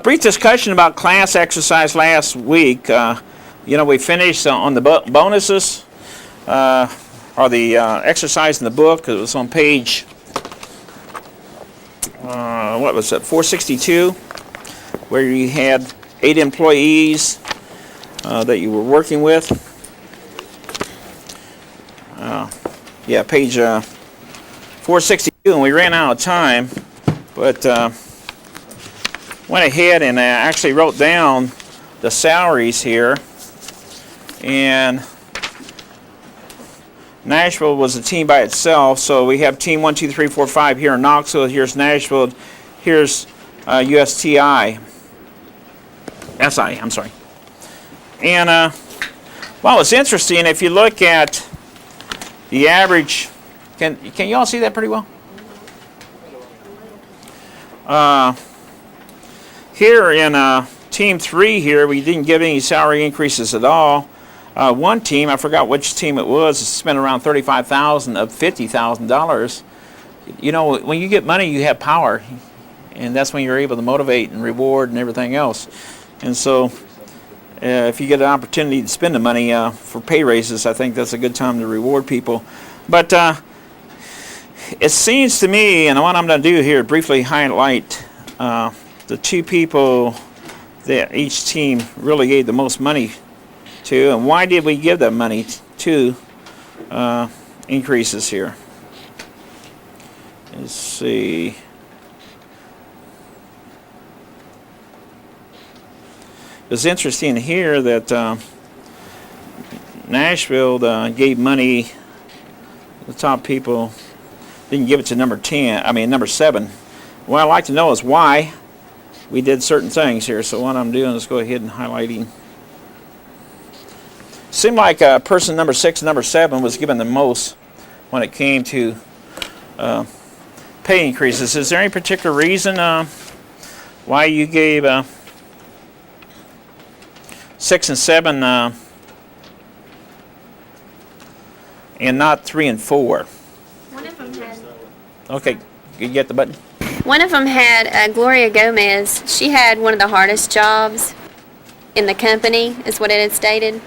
Brief discussion about class exercise last week. We finished on the bonuses, or the exercise in the book. It was on page, what was it, 462, where you had 8 employees that you were working with. Page 462, and we ran out of time, but went ahead and actually wrote down the salaries here. And Nashville was a team by itself, so we have team 1, 2, 3, 4, 5 here in Knoxville. Here's Nashville. Here's USTI. SI, I'm sorry. And well, it's interesting if you look at the average. Can you all see that pretty well? Here in team 3 here, we didn't give any salary increases at all. One team, I forgot which team it was, spent around $35,000 of $50,000. You know, when you get money, you have power, and that's when you're able to motivate and reward and everything else. And so, if you get an opportunity to spend the money for pay raises, I think that's a good time to reward people. But it seems to me, and what I'm going to do here, briefly highlight the 2 people that each team really gave the most money to, and why did we give them money to increases here. Let's see. It's interesting here that Nashville gave money. The top people didn't give it to number 7. What I'd like to know is why we did certain things here. So what I'm doing is go ahead and highlighting. Seemed like person number 6 and number 7 was given the most when it came to pay increases. Is there any particular reason why you gave 6 and 7 and not 3 and 4? One of them had. Okay, you get the button? One of them had Gloria Gomez. She had one of the hardest jobs in the company, is what it had stated.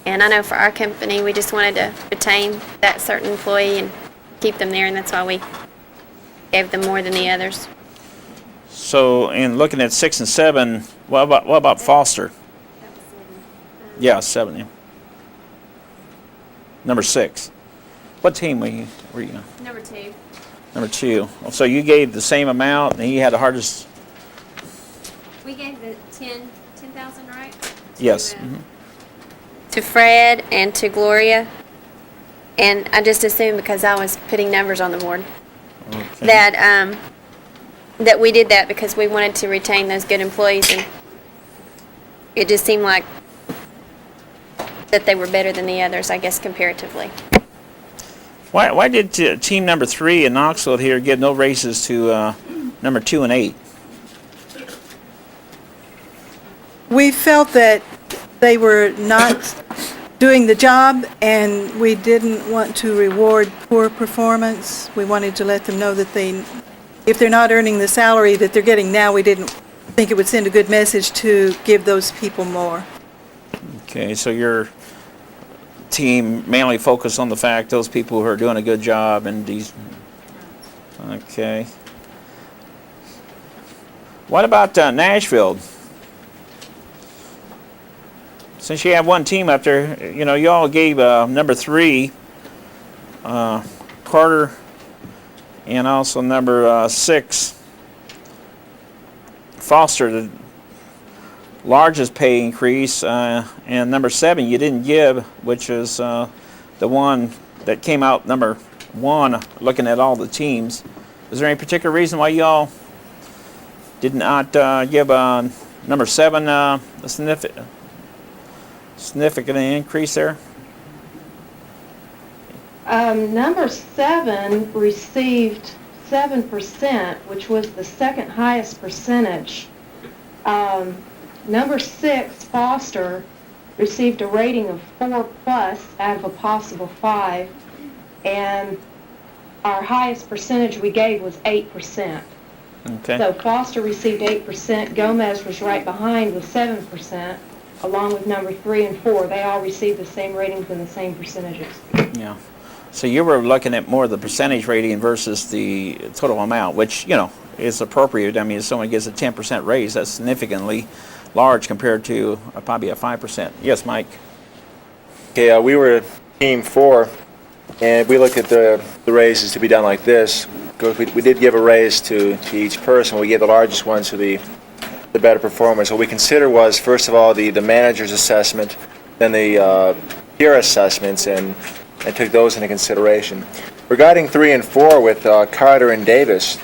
And I know for our company, we just wanted to retain that certain employee and keep them there, and that's why we gave them more than the others. So, in looking at 6 and 7, what about Foster? That was 7. Yeah, 7. Yeah. Number 6. What team were you? Number 2. Number 2. So you gave the same amount, and he had the hardest. We gave the 10,000, right? Yes. To Fred and to Gloria. And I just assumed, because I was putting numbers on the board, Okay. that we did that because we wanted to retain those good employees, and it just seemed like that they were better than the others, I guess, comparatively. Why did team number 3 in Knoxville here give no raises to number 2 and 8? We felt that they were not doing the job, and we didn't want to reward poor performance. We wanted to let them know that if they're not earning the salary that they're getting now, we didn't think it would send a good message to give those people more. Okay, so your team mainly focused on the fact those people who are doing a good job and these. Okay. What about Nashville? Since you have one team up there, you all gave number 3, Carter, and also number 6, Foster, the largest pay increase, and number 7 you didn't give, which is the one that came out number 1, looking at all the teams. Is there any particular reason why y'all did not give number 7 a significant increase there? Number 7 received 7%, which was the second highest percentage. Number 6, Foster, received a rating of 4+ out of a possible 5, and our highest percentage we gave was 8%. Okay. So Foster received 8%, Gomez was right behind with 7%, along with number 3 and 4. They all received the same ratings and the same percentages. Yeah. So you were looking at more the percentage rating versus the total amount, which, you know, is appropriate. I mean, if someone gets a 10% raise, that's significantly large compared to probably a 5%. Yes, Mike? Okay, we were Team 4, and we looked at the raises to be done like this. We did give a raise to each person. We gave the largest ones to the better performers. What we considered was, first of all, the manager's assessment, then the peer assessments, and took those into consideration. Regarding 3 and 4 with Carter and Davis,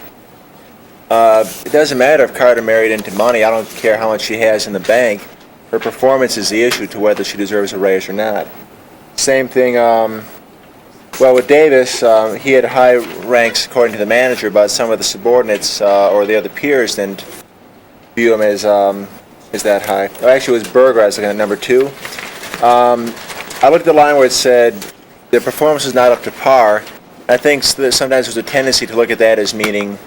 it doesn't matter if Carter married into money. I don't care how much she has in the bank. Her performance is the issue to whether she deserves a raise or not. Same thing, well, with Davis, he had high ranks according to the manager, but some of the subordinates or the other peers didn't view him as that high. Actually, it was Berger. I was looking at number 2. I looked at the line where it said the performance is not up to par. I think that sometimes there's a tendency to look at that as meaning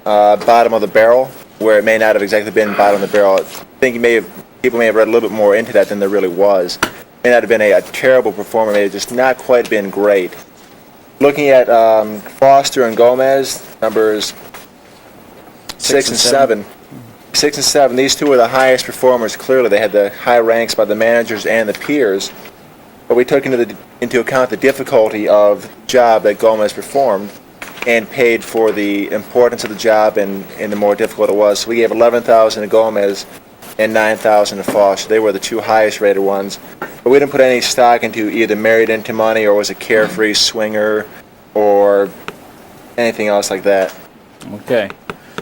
bottom of the barrel, where it may not have exactly been bottom of the barrel. I think people may have read a little bit more into that than there really was. May not have been a terrible performer, may have just not quite been great. Looking at Foster and Gomez, numbers 6 and 7. 6 and 7, these two were the highest performers, clearly. They had the high ranks by the managers and the peers. But we took into account the difficulty of the job that Gomez performed and paid for the importance of the job and the more difficult it was. So we gave $11,000 to Gomez and $9,000 to Foster. They were the 2 highest rated ones. But we didn't put any stock into either married into money or was a carefree swinger or anything else like that. Okay.